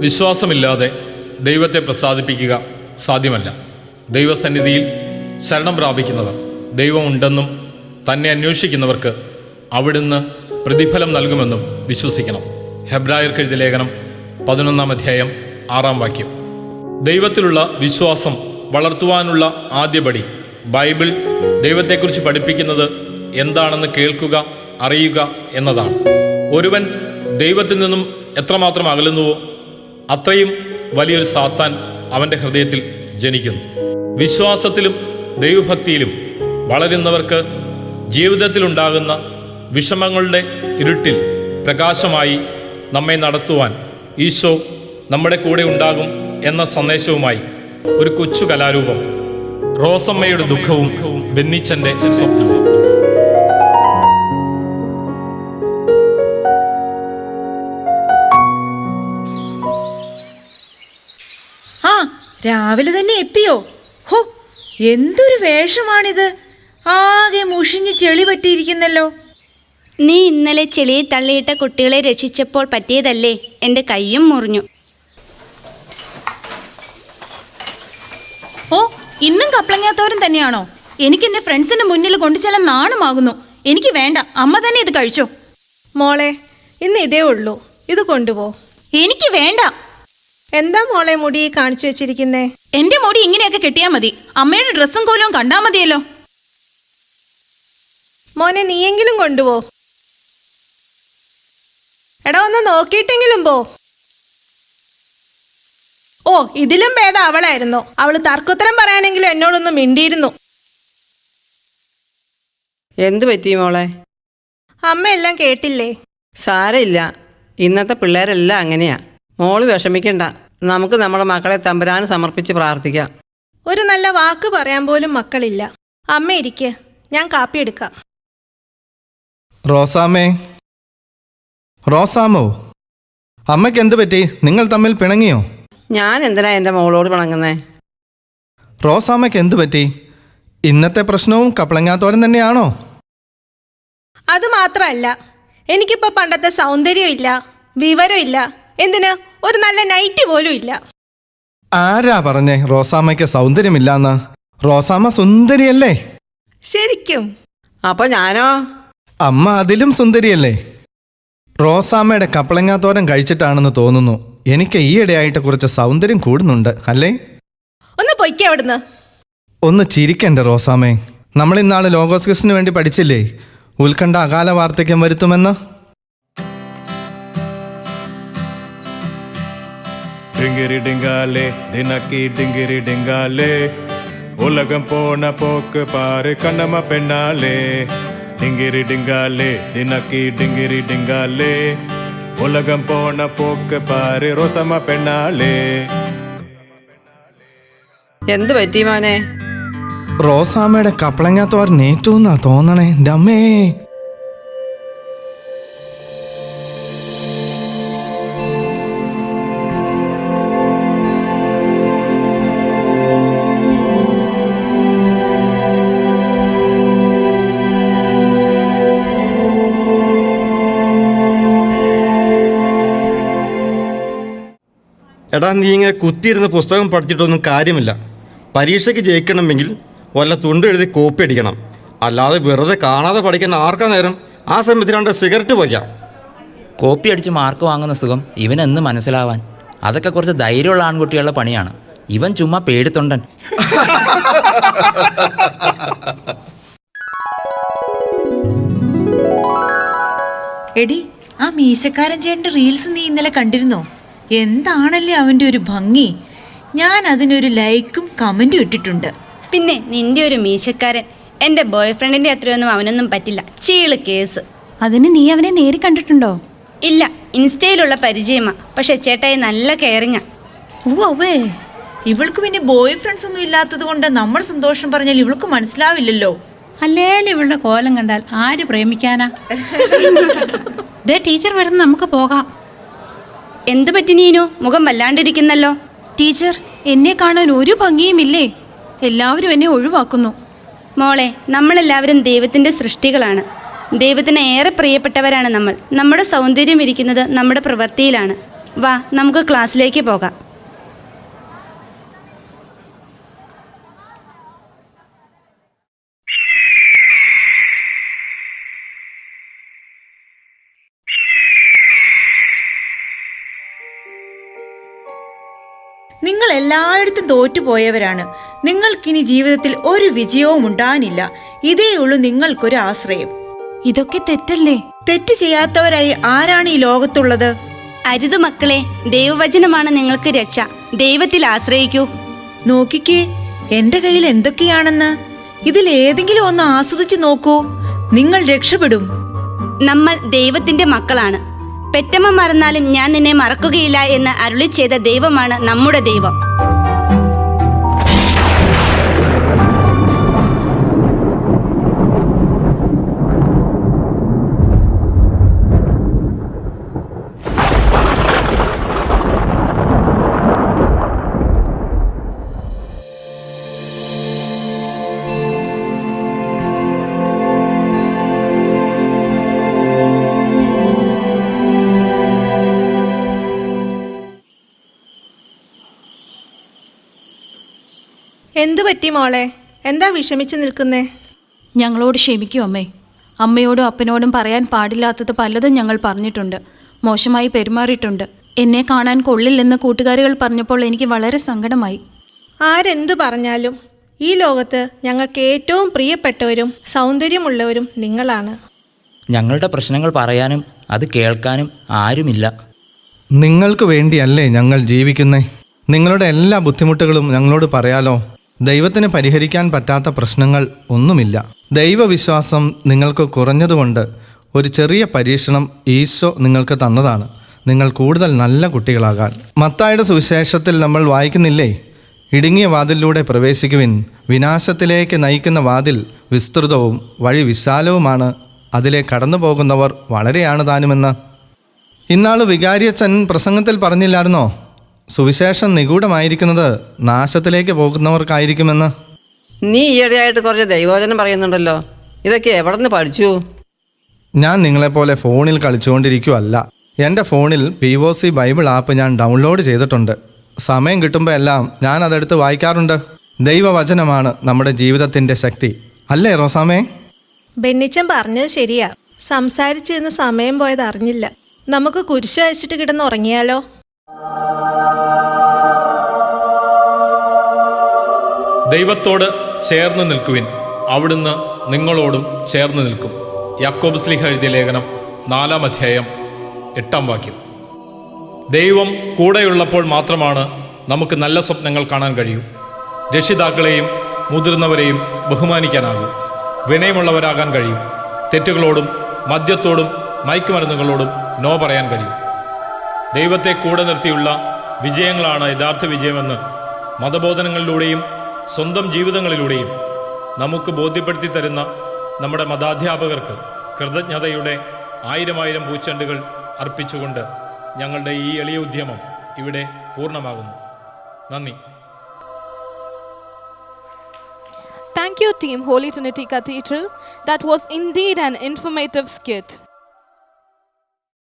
വിശ്വാസമില്ലാതെ ദൈവത്തെ പ്രസാദിപ്പിക്കുക സാധ്യമല്ല. ദൈവസന്നിധിയിൽ ശരണം പ്രാപിക്കുന്നവർ ദൈവമുണ്ടെന്നും തന്നെ അന്വേഷിക്കുന്നവർക്ക് അവിടുന്ന് പ്രതിഫലം നൽകുമെന്നും വിശ്വസിക്കണം. ഹെബ്രായർക്കെഴുതിയ ലേഖനം 11 അധ്യായം 6 വാക്യം. ദൈവത്തിലുള്ള വിശ്വാസം വളർത്തുവാനുള്ള ആദ്യപടി ബൈബിൾ ദൈവത്തെക്കുറിച്ച് പഠിപ്പിക്കുന്നത് എന്താണെന്ന് കേൾക്കുക, അറിയുക എന്നതാണ്. ഒരുവൻ ദൈവത്തിൽ നിന്നും എത്രമാത്രം അകലുന്നുവോ അത്രയും വലിയൊരു സാത്താൻ അവൻ്റെ ഹൃദയത്തിൽ ജനിക്കുന്നു. വിശ്വാസത്തിലും ദൈവഭക്തിയിലും വളരുന്നവർക്ക് ജീവിതത്തിലുണ്ടാകുന്ന വിഷമങ്ങളുടെ ഇരുട്ടിൽ പ്രകാശമായി നമ്മെ നടത്തുവാൻ ഈശോ നമ്മുടെ കൂടെ ഉണ്ടാകും എന്ന സന്ദേശവുമായി ഒരു കൊച്ചു കലാരൂപം, റോസമ്മയുടെ ദുഃഖവും ബെന്നിച്ചൻ്റെ സ്വപ്നവും. ആ, രാവിലെ തന്നെ എത്തിയോ? ഹോ, എന്തൊരു വേഷമാണിത്! ആകെ മുഷിഞ്ഞ് ചെളി പറ്റിയിരിക്കുന്നല്ലോ. നീ ഇന്നലെ ചെളിയിൽ തള്ളിയിട്ട കുട്ടികളെ രക്ഷിച്ചപ്പോൾ പറ്റിയതല്ലേ? എൻ്റെ കൈയും മുറിഞ്ഞു. ഓ, ഇന്നും കപ്ലങ്ങാത്തോരൻ തന്നെയാണോ? എനിക്ക് എൻ്റെ ഫ്രണ്ട്സിന്റെ മുന്നിൽ കൊണ്ടുചെല്ലാൻ നാണമാകുന്നു. എനിക്ക് വേണ്ട, അമ്മ തന്നെ ഇത് കഴിച്ചോ. മോളെ, ഇന്ന് ഇതേ ഉള്ളൂ, ഇത് കൊണ്ടുപോ. എനിക്ക് വേണ്ട. എന്താ മോളെ മുടി കാണിച്ചു വെച്ചിരിക്കുന്നേ? എൻ്റെ മുടി ഇങ്ങനെയൊക്കെ കെട്ടിയാൽ മതി. അമ്മയുടെ ഡ്രസ്സും കോലവും കണ്ടാൽ മതിയല്ലോ. മോനെ, നീയെങ്കിലും കൊണ്ടുപോ. എടാ, ഒന്ന് നോക്കിയിട്ടെങ്കിലും പോ. ഓ, ഇതിലും ഭേദം അവളായിരുന്നു. അവള് തർക്കുത്തരം പറയാനെങ്കിലും എന്നോടൊന്ന് മിണ്ടിയിരുന്നു. എന്തു പറ്റി മോളെ? അമ്മ എല്ലാം കേട്ടില്ലേ? സാരമില്ല, ഇന്നത്തെ പിള്ളേരെല്ലാം അങ്ങനെയാ. മോള് വിഷമിക്കണ്ട, നമുക്ക് നമ്മുടെ മക്കളെ തമ്പുരാന് സമർപ്പിച്ച് പ്രാർത്ഥിക്കാം. ഒരു നല്ല വാക്ക് പറയാൻ പോലും മക്കളില്ല. അമ്മ ഇരിക്ക്, ഞാൻ കാപ്പി എടുക്കാം. റോസാമ്മേ, റോസാമോ, അമ്മയ്ക്ക് എന്ത് പറ്റി? നിങ്ങൾ തമ്മിൽ പിണങ്ങിയോ? ഞാൻ എന്തിനാ എൻ്റെ മോളോട് പിണങ്ങുന്നേ? റോസാമ്മയ്ക്ക് എന്ത് പറ്റി? ഇന്നത്തെ പ്രശ്നവും കപ്ലങ്ങാത്തോരൻ തന്നെയാണോ? അത് മാത്രമല്ല, എനിക്കിപ്പോൾ പണ്ടത്തെ സൗന്ദര്യമില്ല, വിവരമില്ല, എന്തിന് ഒരു നല്ല നൈറ്റ് പോലും ഇല്ല. ആരാ പറഞ്ഞേ റോസാമ്മയ്ക്ക് സൗന്ദര്യമില്ലാന്ന്? റോസാമ്മ സുന്ദരിയല്ലേ? ശരിക്കും? അപ്പോൾ ഞാനോ? അമ്മ അതിലും സുന്ദരിയല്ലേ? റോസാമ്മയുടെ കപ്ലങ്ങാത്തോരൻ കഴിച്ചിട്ടാണെന്ന് തോന്നുന്നു എനിക്ക് ഈയിടെയായിട്ട് കുറച്ച് സൗന്ദര്യം കൂടുന്നുണ്ട്, അല്ലേ? ഒന്ന് പൊയ്ക്കേ അവിടുന്ന്. ഒന്ന് ചിരിക്കണ്ട റോസാമ്മേ. നമ്മളിന്നാള് ലോഗോസ് ക്വിസിന് വേണ്ടി പഠിച്ചില്ലേ, ഉത്കണ്ഠ അകാല വാർദ്ധക്യം വരുത്തുമെന്ന്? ഡിങ്കിരി ഡിങ്കാലേ ദിനക്കി ഡിങ്കിരി ഡിങ്കാലേ ഉലകം പോണ പോക്ക് പാറ് കണ്ണമ്മ പെണ്ണാലേ. ഡിങ്കിരി ഡിങ്കാലേ ദിനക്കി ഡിങ്കിരി ഡിങ്കാലേ ഉലകം പോണ പോക്ക് പാറ് റോസമ്മ പെണ്ണാലേ. എന്ത് പറ്റി മോനെ? റോസാമ്മയുടെ കപ്ലങ്ങാത്തോരൻ ഏറ്റവുന്നാ തോന്നണേ. എൻ്റെ അമ്മേ, എടാ, നീ ഇങ്ങനെ കുത്തിയിരുന്ന് പുസ്തകം പഠിച്ചിട്ടൊന്നും കാര്യമില്ല. പരീക്ഷയ്ക്ക് ജയിക്കണമെങ്കിൽ വല്ല തുണ്ടെഴുതി കോപ്പി അടിക്കണം. അല്ലാതെ വെറുതെ കാണാതെ പഠിക്കാൻ ആർക്കാ നേരം? ആ സമയത്ത് 2 സിഗരറ്റ് വയ്ക്കാം. കോപ്പി അടിച്ച് മാർക്ക് വാങ്ങുന്ന സുഖം ഇവനെന്ന് മനസ്സിലാവാൻ? അതൊക്കെ കുറച്ച് ധൈര്യമുള്ള ആൺകുട്ടികളുടെ പണിയാണ്. ഇവൻ ചുമ്മാ പേടിത്തൊണ്ടൻ. എടി, ആ മീശക്കാരൻ ചേട്ടൻ്റെ റീൽസ് നീ ഇന്നലെ കണ്ടിരുന്നോ? എന്താണല്ലേ അവൻ്റെ ഒരു ഭംഗി! ഞാൻ അതിനൊരു ലൈക്കും കമൻറ്റും ഇട്ടിട്ടുണ്ട്. പിന്നെ നിന്റെ ഒരു മീശക്കാരൻ. എൻ്റെ ബോയ് ഫ്രണ്ടിൻ്റെ അത്രയൊന്നും അവനൊന്നും പറ്റില്ല. ചീള് കേസ്. അതിന് നീ അവനെ നേരി കണ്ടിട്ടുണ്ടോ? ഇല്ല, ഇൻസ്റ്റയിലുള്ള പരിചയമാ. പക്ഷെ ചേട്ടായി നല്ല കെയറിങ്ങാ. ഓവേ, ഇവൾക്ക് പിന്നെ ബോയ് ഫ്രണ്ട്സ് ഒന്നും ഇല്ലാത്തത് കൊണ്ട് നമ്മൾ സന്തോഷം പറഞ്ഞാൽ ഇവൾക്ക് മനസ്സിലാവില്ലല്ലോ. അല്ലേലും ഇവളുടെ കോലം കണ്ടാൽ ആര് പ്രേമിക്കാനാ? ദേ, ടീച്ചർ വരുന്ന, നമുക്ക് പോകാം. എന്തു പറ്റി നീനു? മുഖം വല്ലാണ്ടിരിക്കുന്നല്ലോ. ടീച്ചർ, എന്നെ കാണാൻ ഒരു ഭംഗിയുമില്ലേ? എല്ലാവരും എന്നെ ഒഴിവാക്കുന്നു. മോളെ, നമ്മളെല്ലാവരും ദൈവത്തിൻ്റെ സൃഷ്ടികളാണ്. ദൈവത്തിന് ഏറെ പ്രിയപ്പെട്ടവരാണ് നമ്മൾ. നമ്മുടെ സൗന്ദര്യം ഇരിക്കുന്നത് നമ്മുടെ പ്രവൃത്തിയിലാണ്. വാ നമുക്ക് ക്ലാസ്സിലേക്ക് പോകാം. നിങ്ങൾ എല്ലായിടത്തും തോറ്റുപോയവരാണ്. നിങ്ങൾക്കിനി ജീവിതത്തിൽ ഒരു വിജയവും ഉണ്ടാകാനില്ല. ഇതേയുള്ളൂ നിങ്ങൾക്കൊരു ആശ്രയം. ഇതൊക്കെ തെറ്റല്ലേ? തെറ്റ് ചെയ്യാത്തവരായി ആരാണ് ഈ ലോകത്തുള്ളത്? അരുത് മക്കളെ, ദൈവവചനമാണ് നിങ്ങൾക്ക് രക്ഷ. ദൈവത്തിൽ ആശ്രയിക്കൂ. നോക്കിക്കേ, എന്റെ കയ്യിൽ എന്തൊക്കെയാണെന്ന്. ഇതിൽ ഏതെങ്കിലും ഒന്ന് ആസ്വദിച്ചു നോക്കൂ, നിങ്ങൾ രക്ഷപ്പെടും. നമ്മൾ ദൈവത്തിന്റെ മക്കളാണ്. പെറ്റമ്മ മറന്നാലും ഞാൻ നിന്നെ മറക്കുകയില്ല എന്ന് അരുളി ചെയ്ത ദൈവമാണ് നമ്മുടെ ദൈവം. എന്തു പറ്റി മോളെ? എന്താ വിഷമിച്ച് നിൽക്കുന്നേ? ഞങ്ങളോട് ക്ഷമിക്കൂ അമ്മേ. അമ്മയോടും അപ്പനോടും പറയാൻ പാടില്ലാത്തത് പലതും ഞങ്ങൾ പറഞ്ഞിട്ടുണ്ട്. മോശമായി പെരുമാറിയിട്ടുണ്ട്. എന്നെ കാണാൻ കൊള്ളില്ലെന്ന് കൂട്ടുകാരികൾ പറഞ്ഞപ്പോൾ എനിക്ക് വളരെ സങ്കടമായി. ആരെന്തു പറഞ്ഞാലും ഈ ലോകത്ത് ഞങ്ങൾക്ക് ഏറ്റവും പ്രിയപ്പെട്ടവരും സൗന്ദര്യമുള്ളവരും നിങ്ങളാണ്. ഞങ്ങളുടെ പ്രശ്നങ്ങൾ പറയാനും അത് കേൾക്കാനും ആരുമില്ല. നിങ്ങൾക്ക് വേണ്ടിയല്ലേ ഞങ്ങൾ ജീവിക്കുന്നേ? നിങ്ങളുടെ എല്ലാ ബുദ്ധിമുട്ടുകളും ഞങ്ങളോട് പറയാലോ. ദൈവത്തിന് പരിഹരിക്കാൻ പറ്റാത്ത പ്രശ്നങ്ങൾ ഒന്നുമില്ല. ദൈവവിശ്വാസം നിങ്ങൾക്ക് കുറഞ്ഞതുകൊണ്ട് ഒരു ചെറിയ പരീക്ഷണം ഈശോ നിങ്ങൾക്ക് തന്നതാണ്, നിങ്ങൾ കൂടുതൽ നല്ല കുട്ടികളാകാൻ. മത്തായിയുടെ സുവിശേഷത്തിൽ നമ്മൾ വായിക്കുന്നില്ലേ, ഇടുങ്ങിയ വാതിലിലൂടെ പ്രവേശിക്കുവിൻ, വിനാശത്തിലേക്ക് നയിക്കുന്ന വാതിൽ വിസ്തൃതവും വഴി വിശാലവുമാണ്, അതിലെ കടന്നു പോകുന്നവർ വളരെയാണ് താനുമെന്ന്. ഇന്നാൾ വികാരിയച്ഛൻ പ്രസംഗത്തിൽ പറഞ്ഞില്ലായിരുന്നോ, സുവിശേഷം നിഗൂഢമായിരിക്കുന്നത് നാശത്തിലേക്ക് പോകുന്നവർക്കായിരിക്കുമെന്ന്. നീ ഈയിടെയായിട്ട് കുറച്ച് ദൈവവചനം പറയുന്നുണ്ടല്ലോ, ഇതൊക്കെ എവിടെ നിന്ന് പഠിച്ചു? ഞാൻ നിങ്ങളെപ്പോലെ ഫോണിൽ കളിച്ചുകൊണ്ടിരിക്കുകയല്ല. എൻ്റെ ഫോണിൽ POC ബൈബിൾ ആപ്പ് ഞാൻ ഡൗൺലോഡ് ചെയ്തിട്ടുണ്ട്. സമയം കിട്ടുമ്പോൾ എല്ലാം ഞാൻ അതെടുത്ത് വായിക്കാറുണ്ട്. ദൈവവചനമാണ് നമ്മുടെ ജീവിതത്തിൻ്റെ ശക്തി, അല്ലേ റോസാമേ? ബെന്നിച്ചൻ പറഞ്ഞത് ശരിയാ. സംസാരിച്ചിരുന്ന് സമയം പോയത് അറിഞ്ഞില്ല. നമുക്ക് കുരിശ് അയച്ചിട്ട് കിടന്ന് ഉറങ്ങിയാലോ? ദൈവത്തോട് ചേർന്ന് നിൽക്കുവിൻ, അവിടുന്ന് നിങ്ങളോടും ചേർന്ന് നിൽക്കും. യാക്കോബ് ശ്ലീഹ എഴുതിയ ലേഖനം 4-ാം അധ്യായം 8-ാം വാക്യം. ദൈവം കൂടെയുള്ളപ്പോൾ മാത്രമാണ് നമുക്ക് നല്ല സ്വപ്നങ്ങൾ കാണാൻ കഴിയൂ. രക്ഷിതാക്കളെയും മുതിർന്നവരെയും ബഹുമാനിക്കാനാകൂ. വിനയമുള്ളവരാകാൻ കഴിയും. തെറ്റുകളോടും മദ്യത്തോടും മയക്കുമരുന്നുകളോടും നോ പറയാൻ കഴിയും. ദൈവത്തെ കൂടെ നിർത്തിയുള്ള വിജയങ്ങളാണ് യഥാർത്ഥ വിജയമെന്ന് മതബോധനങ്ങളിലൂടെയും സ്വന്തം ജീവിതങ്ങളിലൂടെയും നമുക്ക് ബോധ്യപ്പെടുത്തി തരുന്ന നമ്മുടെ മതാധ്യാപകർക്ക് കൃതജ്ഞതയുടെ 1000 പൂച്ചെണ്ടുകൾ അർപ്പിച്ചുകൊണ്ട് ഞങ്ങളുടെ ഈ എളിയ ഉദ്യമം ഇവിടെ പൂർണ്ണമാകുന്നു. നന്ദി. Thank you, Team Holy Trinity Cathedral. That was indeed an informative skit.